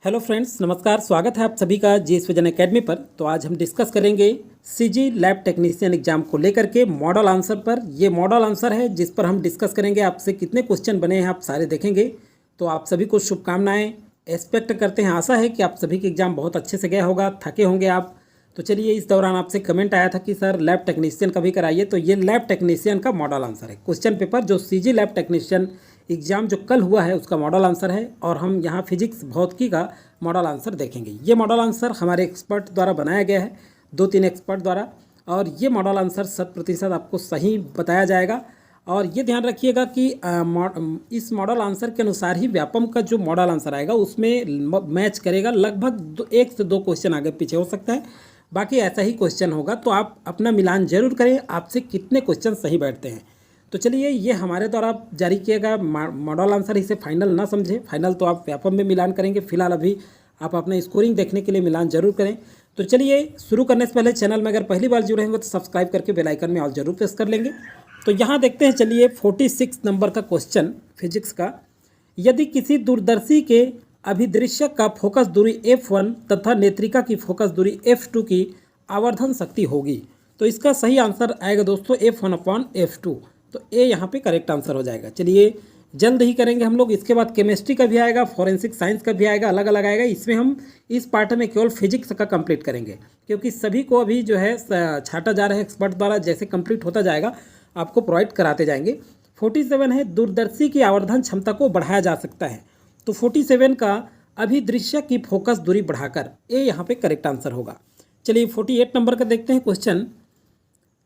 Hello friends, नमस्कार। स्वागत है आप सभी का जीएस विजन एकेडमी पर। तो आज हम डिस्कस करेंगे सीजी लैब टेक्नीशियन एग्जाम को लेकर के मॉडल आंसर पर। ये मॉडल आंसर है जिस पर हम डिस्कस करेंगे। आपसे कितने क्वेश्चन बने हैं आप सारे देखेंगे। तो आप सभी को शुभकामनाएं एक्सपेक्ट करते हैं। आशा है कि आप सभी का एग्जाम बहुत अच्छे से गया होगा, थके होंगे आप। तो चलिए, इस दौरान आपसे कमेंट आया था कि सर लैब टेक्नीशियन का भी कराइए। तो ये लैब टेक्नीशियन का मॉडल आंसर है। क्वेश्चन पेपर जो सीजी लैब टेक्नीशियन एग्जाम जो कल हुआ है उसका मॉडल आंसर है। और हम यहाँ फिजिक्स भौतिकी का मॉडल आंसर देखेंगे। ये मॉडल आंसर हमारे एक्सपर्ट द्वारा बनाया गया है, 2-3 एक्सपर्ट द्वारा। और ये मॉडल आंसर 100% आपको सही बताया जाएगा। और ये ध्यान रखिएगा कि इस मॉडल आंसर के अनुसार ही व्यापम का जो मॉडल आंसर आएगा उसमें मैच करेगा। लगभग 1 से 2 क्वेश्चन आगे पीछे हो सकता है, बाकी ऐसा ही क्वेश्चन होगा। तो आप अपना मिलान जरूर करें, आपसे कितने क्वेश्चन सही बैठते हैं। तो चलिए, ये हमारे द्वारा जारी किया गया मॉडल आंसर, इसे फाइनल ना समझें। फाइनल तो आप व्यापम में मिलान करेंगे। फिलहाल अभी आप अपने स्कोरिंग देखने के लिए मिलान जरूर करें। तो चलिए, शुरू करने से पहले चैनल में अगर पहली बार जुड़े होंगे तो सब्सक्राइब करके बेल आइकन में ऑल जरूर प्रेस कर लेंगे। तो यहाँ देखते हैं, चलिए 46 नंबर का क्वेश्चन फिजिक्स का। यदि किसी दूरदर्शी के अभिदृश्य का फोकस दूरी f1 तथा नेत्रिका की फोकस दूरी f2 की आवर्धन शक्ति होगी, तो इसका सही आंसर आएगा दोस्तों f1/f2। तो ए यहाँ पे करेक्ट आंसर हो जाएगा। चलिए, जल्द ही करेंगे हम लोग। इसके बाद केमिस्ट्री का भी आएगा, फॉरेंसिक साइंस का भी आएगा, अलग अलग आएगा। इसमें हम इस पार्ट में केवल फिजिक्स का कंप्लीट करेंगे, क्योंकि सभी को अभी जो है छाटा जा रहा है एक्सपर्ट द्वारा। जैसे कंप्लीट होता जाएगा आपको प्रोवाइड कराते जाएंगे। 47 है, दूरदर्शी की आवर्धन क्षमता को बढ़ाया जा सकता है। तो 47 का अभिदृश्य की फोकस दूरी बढ़ाकर, ए यहाँ पे करेक्ट आंसर होगा। चलिए 48 नंबर का देखते हैं क्वेश्चन।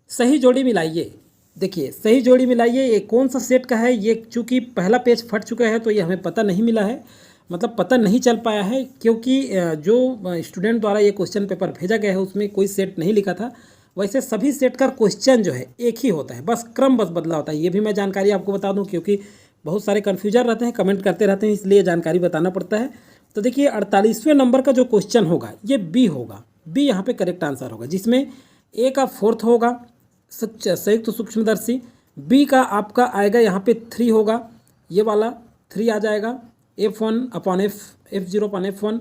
सही जोड़ी मिलाइए। देखिए, सही जोड़ी मिलाइए, ये कौन सा सेट का है। ये चूँकि पहला पेज फट चुका है तो ये हमें पता नहीं मिला है, मतलब पता नहीं चल पाया है, क्योंकि जो स्टूडेंट द्वारा ये क्वेश्चन पेपर भेजा गया है उसमें कोई सेट नहीं लिखा था। वैसे सभी सेट का क्वेश्चन जो है एक ही होता है, बस क्रम बदला होता है। ये भी मैं जानकारी आपको बता दूं, क्योंकि बहुत सारे कन्फ्यूजन रहते हैं, कमेंट करते रहते हैं, इसलिए जानकारी बताना पड़ता है। तो देखिए, 48वें नंबर का जो क्वेश्चन होगा ये बी होगा। बी यहाँ पे करेक्ट आंसर होगा, जिसमें ए का 4th होगा संयुक्त सूक्ष्मदर्शी। बी का आपका आएगा यहाँ पे 3 होगा, ये वाला 3 आ जाएगा, f1/f0/f1।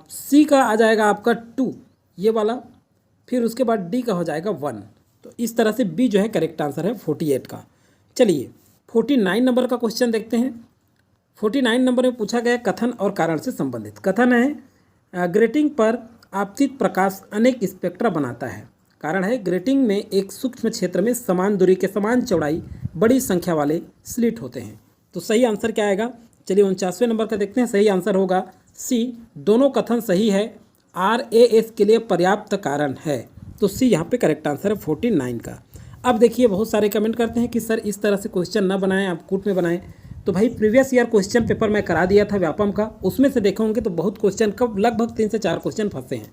सी का आ जाएगा आपका 2, ये वाला। फिर उसके बाद डी का हो जाएगा 1। तो इस तरह से बी जो है करेक्ट आंसर है 48 का। चलिए 49 नंबर का क्वेश्चन देखते हैं। 49 नंबर में पूछा गया कथन और कारण से संबंधित। कथन है, ग्रेटिंग पर आपतित प्रकाश अनेक स्पेक्ट्रा बनाता है। कारण है, ग्रेटिंग में एक सूक्ष्म क्षेत्र में समान दूरी के समान चौड़ाई बड़ी संख्या वाले स्लिट होते हैं। तो सही आंसर क्या आएगा। चलिए 49वें नंबर का देखते हैं। सही आंसर होगा सी। दोनों कथन सही है, RAS के लिए पर्याप्त कारण है। तो सी यहाँ पे करेक्ट आंसर है 49 का। अब देखिए, बहुत सारे कमेंट करते हैं कि सर इस तरह से क्वेश्चन ना बनाएं, आप कूट में बनाएं। तो भाई, प्रीवियस ईयर क्वेश्चन पेपर मैं करा दिया था व्यापम का, उसमें से देखो होंगे तो बहुत क्वेश्चन कब लगभग 3 से 4 क्वेश्चन फंसे हैं।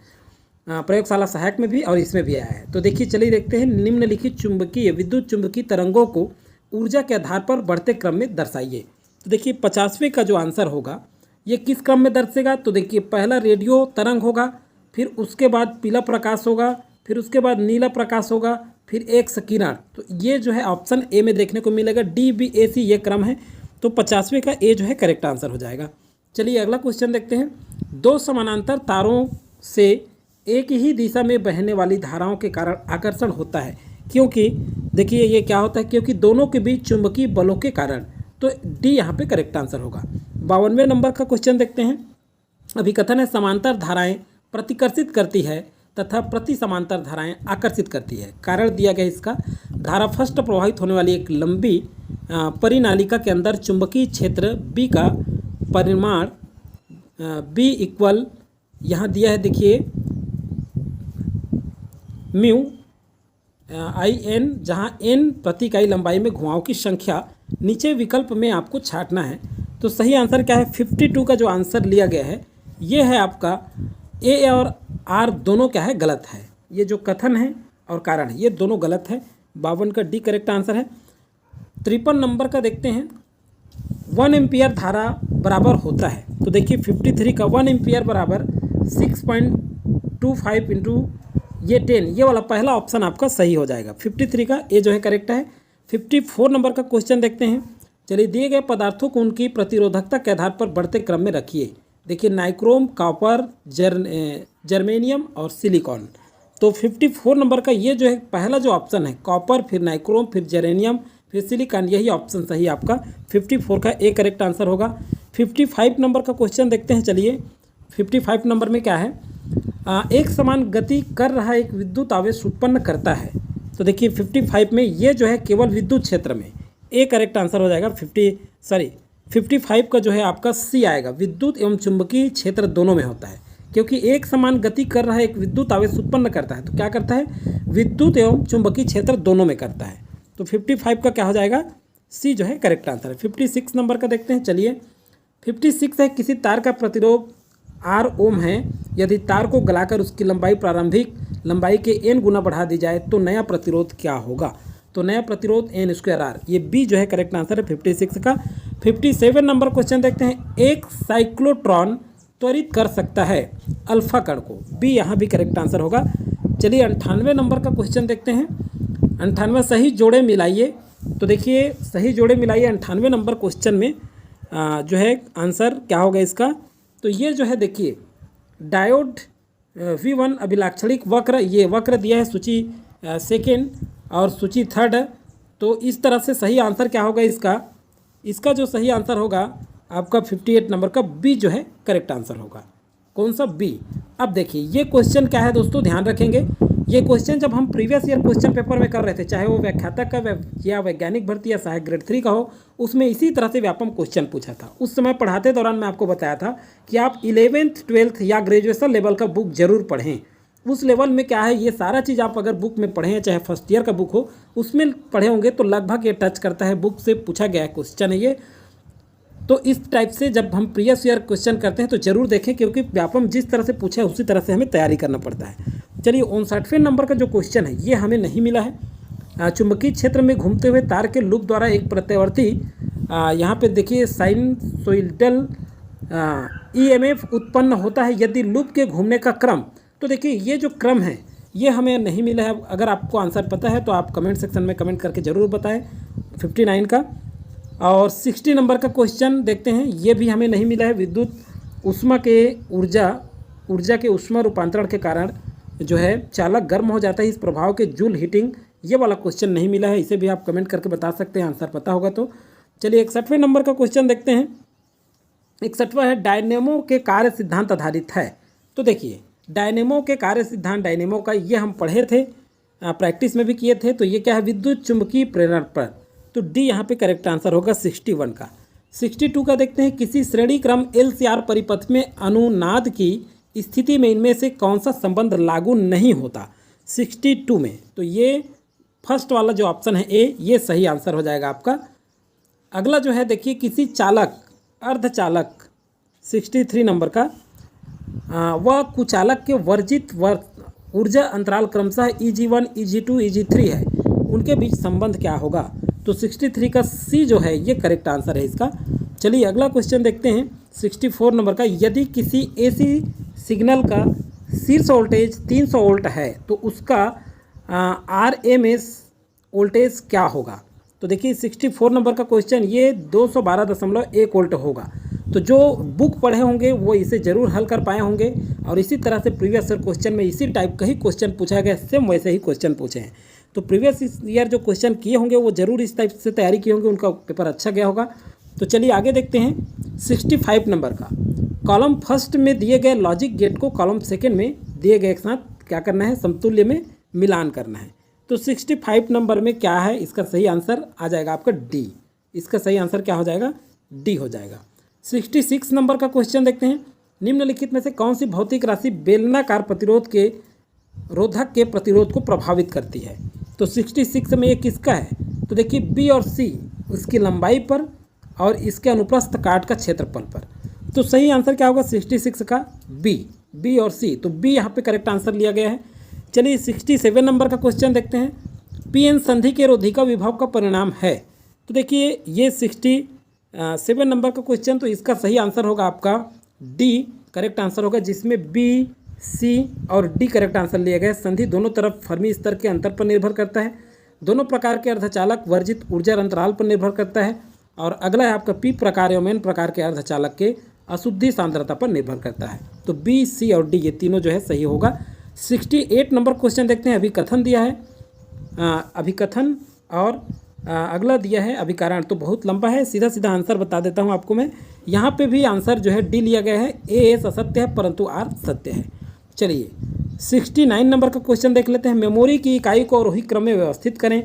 प्रयोगशाला सहायक में भी और इसमें भी आया है। तो देखिए, चलिए देखते हैं। निम्नलिखित चुंबकीय विद्युत चुंबकीय तरंगों को ऊर्जा के आधार पर बढ़ते क्रम में दर्शाइए। तो देखिए 50वें का जो आंसर होगा ये किस क्रम में दर्शेगा। तो देखिए, पहला रेडियो तरंग होगा, फिर उसके बाद पीला प्रकाश होगा, फिर उसके बाद नीला प्रकाश होगा, फिर एक किरण। तो ये जो है ऑप्शन ए में देखने को मिलेगा, DBAC ये क्रम है। तो 50वें का ए जो है करेक्ट आंसर हो जाएगा। चलिए अगला क्वेश्चन देखते हैं। 2 समानांतर तारों से एक ही दिशा में बहने वाली धाराओं के कारण आकर्षण होता है, क्योंकि देखिए ये क्या होता है, क्योंकि दोनों के बीच चुंबकीय बलों के कारण। तो डी यहाँ पे करेक्ट आंसर होगा। 52वें नंबर का क्वेश्चन देखते हैं। अभिकथन है, समांतर धाराएं प्रतिकर्षित करती है तथा प्रति समांतर धाराएं आकर्षित करती है। कारण दिया गया इसका, धारा फर्स्ट प्रवाहित होने वाली एक लंबी परिनालिका के अंदर चुंबकीय क्षेत्र बी का परिमाण बी इक्वल यहाँ दिया है, देखिए μIn, जहाँ n प्रति इकाई लंबाई में घुमाव की संख्या। नीचे विकल्प में आपको छांटना है। तो सही आंसर क्या है, 52 का जो आंसर लिया गया है ये है आपका ए और आर दोनों क्या है, गलत है। ये जो कथन है और कारण है ये दोनों गलत है। 52 का डी करेक्ट आंसर है। 53 नंबर का देखते हैं। 1 एम्पियर धारा बराबर होता है। तो देखिए 53 का 1 एम्पियर बराबर 6.25 इंटू ये 10, ये वाला पहला ऑप्शन आपका सही हो जाएगा। 53 का ए जो है करेक्ट है। 54 नंबर का क्वेश्चन देखते हैं। चलिए, दिए गए पदार्थों को उनकी प्रतिरोधकता के आधार पर बढ़ते क्रम में रखिए। देखिए नाइक्रोम, कॉपर, जर्मेनियम और सिलिकॉन। तो 54 नंबर का ये जो है पहला जो ऑप्शन है कॉपर, फिर नाइक्रोम, फिर जेरेनियम, फिर सिलिकॉन, यही ऑप्शन सही आपका 54 का ए करेक्ट आंसर होगा। 55 नंबर का क्वेश्चन देखते हैं। चलिए 55 नंबर में क्या है, एक समान गति कर रहा एक विद्युत आवेश उत्पन्न करता है। तो देखिए 55 में ये जो है केवल विद्युत क्षेत्र में, ए करेक्ट आंसर हो जाएगा। 55 का जो है आपका सी आएगा, विद्युत एवं चुंबकीय क्षेत्र दोनों में होता है, क्योंकि एक समान गति कर रहा है एक विद्युत आवेश उत्पन्न करता है। तो क्या करता है, विद्युत एवं चुंबकीय क्षेत्र दोनों में करता है। तो 55 का क्या हो जाएगा, सी जो है करेक्ट आंसर है। 56 नंबर का देखते हैं। चलिए 56 है, किसी तार का प्रतिरोध R ओम है, यदि तार को गलाकर उसकी लंबाई प्रारंभिक लंबाई के n गुना बढ़ा दी जाए तो नया प्रतिरोध क्या होगा। तो नया प्रतिरोध n²R, ये बी जो है करेक्ट आंसर है 56 का। 57 नंबर क्वेश्चन देखते हैं, एक साइक्लोट्रॉन त्वरित कर सकता है अल्फा कण को, बी यहाँ भी करेक्ट आंसर होगा। चलिए 98 नंबर का क्वेश्चन देखते हैं। 98 सही जोड़े मिलाइए। तो देखिए सही जोड़े मिलाइए 98 नंबर क्वेश्चन में जो है आंसर क्या होगा इसका। तो ये जो है देखिए डायोड V1 अभिलाक्षणिक वक्र, ये वक्र दिया है सूची सेकेंड और सूची थर्ड। तो इस तरह से सही आंसर क्या होगा इसका जो सही आंसर होगा आपका 58 नंबर का बी जो है करेक्ट आंसर होगा। कौन सा, बी। अब देखिए ये क्वेश्चन क्या है दोस्तों, ध्यान रखेंगे। ये क्वेश्चन जब हम प्रीवियस ईयर क्वेश्चन पेपर में कर रहे थे, चाहे वो व्याख्याता का या वैज्ञानिक भर्ती या सहायक ग्रेड 3 का हो, उसमें इसी तरह से व्यापम क्वेश्चन पूछा था। उस समय पढ़ाते दौरान मैं आपको बताया था कि आप 11th 12th या ग्रेजुएशन लेवल का बुक जरूर पढ़ें। उस लेवल में क्या है, ये सारा चीज़ आप अगर बुक में पढ़ें, चाहे फर्स्ट ईयर का बुक हो उसमें पढ़े होंगे, तो लगभग ये टच करता है, बुक से पूछा गया क्वेश्चन है ये। तो इस टाइप से जब हम प्रीवियस ईयर क्वेश्चन करते हैं तो जरूर देखें, क्योंकि व्यापम जिस तरह से पूछा है उसी तरह से हमें तैयारी करना पड़ता है। चलिए 59वें नंबर का जो क्वेश्चन है ये हमें नहीं मिला है। चुंबकीय क्षेत्र में घूमते हुए तार के लूप द्वारा एक प्रत्यावर्ती यहाँ पे देखिए साइनसोइडल EMF उत्पन्न होता है यदि लूप के घूमने का क्रम। तो देखिए ये जो क्रम है ये हमें नहीं मिला है। अगर आपको आंसर पता है तो आप कमेंट सेक्शन में कमेंट करके ज़रूर बताएं 59 का। और 60 नंबर का क्वेश्चन देखते हैं, ये भी हमें नहीं मिला है। विद्युत ऊष्मा के ऊर्जा के ऊष्मा रूपांतरण के कारण जो है चालक गर्म हो जाता है, इस प्रभाव के जूल हीटिंग, ये वाला क्वेश्चन नहीं मिला है। इसे भी आप कमेंट करके बता सकते हैं, आंसर पता होगा तो। चलिए 61वें नंबर का क्वेश्चन देखते हैं। 61वां है, डायनेमो के कार्य सिद्धांत आधारित है। तो देखिए डायनेमो के कार्य सिद्धांत, डायनेमो का ये हम पढ़े थे, प्रैक्टिस में भी किए थे। तो ये क्या है, विद्युत चुंबकीय प्रेरण पर। तो डी यहाँ पे करेक्ट आंसर होगा 61 का। 62 का देखते हैं, किसी श्रेणी क्रम LCR परिपथ में अनुनाद की स्थिति में इनमें से कौन सा संबंध लागू नहीं होता 62 में। तो ये फर्स्ट वाला जो ऑप्शन है ए, ये सही आंसर हो जाएगा आपका। अगला जो है देखिए, किसी चालक अर्धचालक 63 नंबर का वह कुचालक के वर्जित ऊर्जा अंतराल क्रमशः EG1 EG2 EG3 है, उनके बीच संबंध क्या होगा। तो 63 का सी जो है ये करेक्ट आंसर है इसका। चलिए अगला क्वेश्चन देखते हैं 64 नंबर का, यदि किसी AC सिग्नल का शीर्ष वोल्टेज 300 वोल्ट है तो उसका RMS वोल्टेज क्या होगा। तो देखिए 64 नंबर का क्वेश्चन ये 212.1 वोल्ट होगा। तो जो बुक पढ़े होंगे वो इसे ज़रूर हल कर पाए होंगे, और इसी तरह से प्रीवियस ईयर क्वेश्चन में इसी टाइप का ही क्वेश्चन पूछा गया, सेम वैसे ही क्वेश्चन पूछे हैं। तो प्रीवियस ईयर जो क्वेश्चन किए होंगे वो ज़रूर इस टाइप से तैयारी किए होंगे, उनका पेपर अच्छा गया होगा। तो चलिए आगे देखते हैं 65 नंबर का, कॉलम फर्स्ट में दिए गए लॉजिक गेट को कॉलम सेकेंड में दिए गए एक साथ क्या करना है, समतुल्य में मिलान करना है। तो 65 नंबर में क्या है, इसका सही आंसर आ जाएगा आपका डी। इसका सही आंसर क्या हो जाएगा, डी हो जाएगा। 66 नंबर का क्वेश्चन देखते हैं, निम्नलिखित में से कौन सी भौतिक राशि बेलनाकार प्रतिरोध के रोधक के प्रतिरोध को प्रभावित करती है। तो 66 में ये किसका है। तो देखिए बी और सी, उसकी लंबाई पर और इसके अनुप्रस्थ काट का क्षेत्रफल पर। तो सही आंसर क्या होगा 66 का, बी और सी। तो बी यहाँ पे करेक्ट आंसर लिया गया है। चलिए 67 नंबर का क्वेश्चन देखते हैं, PN संधि के रोधिका विभव का परिणाम है। तो देखिए ये 67 नंबर का क्वेश्चन, तो इसका सही आंसर होगा आपका डी करेक्ट आंसर होगा, जिसमें बी, सी और डी करेक्ट आंसर लिया गया। संधि दोनों तरफ फर्मी स्तर के अंतर पर निर्भर करता है, दोनों प्रकार के अर्धचालक वर्जित ऊर्जा अंतराल पर निर्भर करता है, और अगला है आपका पी प्रकार एवं एन प्रकार के अर्धचालक के अशुद्धि सांद्रता पर निर्भर करता है। तो बी, सी और डी ये तीनों जो है सही होगा। 68 नंबर क्वेश्चन देखते हैं। अभिकथन दिया है, अभिकथन और अगला दिया है अभिकारण। तो बहुत लंबा है, सीधा सीधा आंसर बता देता हूँ आपको मैं। यहाँ पे भी आंसर जो है डी लिया गया है। एस असत्य है परंतु आर सत्य है। चलिए 69 नंबर का क्वेश्चन देख लेते हैं। मेमोरी की इकाई को आरोही क्रम में व्यवस्थित करें।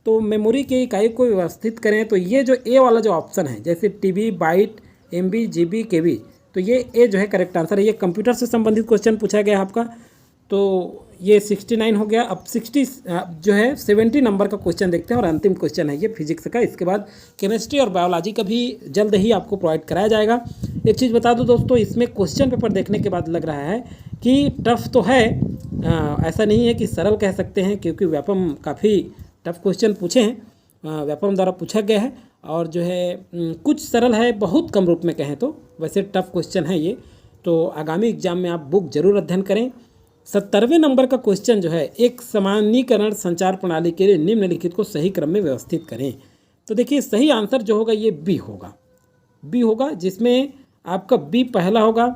तो मेमोरी की इकाई को व्यवस्थित करें तो ये जो ए वाला जो ऑप्शन है, जैसे टीबी, बाइट, एमबी, जीबी, केबी, तो ये ए जो है करेक्ट आंसर है। ये कंप्यूटर से संबंधित क्वेश्चन पूछा गया है आपका। तो ये 69 हो गया। अब 70 नंबर का क्वेश्चन देखते हैं और अंतिम क्वेश्चन है ये फिजिक्स का। इसके बाद केमिस्ट्री और बायोलॉजी का भी जल्द ही आपको प्रोवाइड कराया जाएगा। एक चीज़ बता दूं दोस्तों, इसमें क्वेश्चन पेपर देखने के बाद लग रहा है कि टफ तो है, ऐसा नहीं है कि सरल कह सकते हैं, क्योंकि व्यापम काफ़ी टफ क्वेश्चन पूछे हैं, व्यापम द्वारा पूछा गया है। और जो है कुछ सरल है, बहुत कम रूप में कहें तो, वैसे टफ क्वेश्चन है ये। तो आगामी एग्जाम में आप बुक जरूर अध्ययन करें। 70वें नंबर का क्वेश्चन जो है, एक सामान्यीकरण संचार प्रणाली के लिए निम्नलिखित को सही क्रम में व्यवस्थित करें। तो देखिए सही आंसर जो होगा ये बी होगा, जिसमें आपका बी पहला होगा,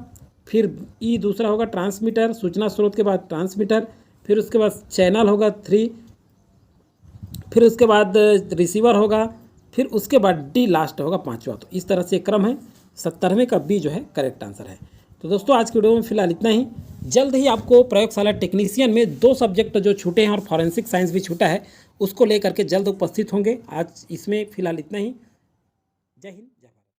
फिर ई दूसरा होगा, ट्रांसमीटर, सूचना स्रोत के बाद ट्रांसमीटर, फिर उसके बाद चैनल होगा 3, फिर उसके बाद रिसीवर होगा, फिर उसके बाद डी लास्ट होगा 5वां। तो इस तरह से क्रम है। 70वें का बी जो है करेक्ट आंसर है। तो दोस्तों आज की वीडियो में फिलहाल इतना ही। जल्द ही आपको प्रयोगशाला टेक्नीशियन में 2 सब्जेक्ट जो छूटे हैं और फॉरेंसिक साइंस भी छूटा है, उसको लेकर के जल्द उपस्थित होंगे। आज इसमें फिलहाल इतना ही। जय हिंद।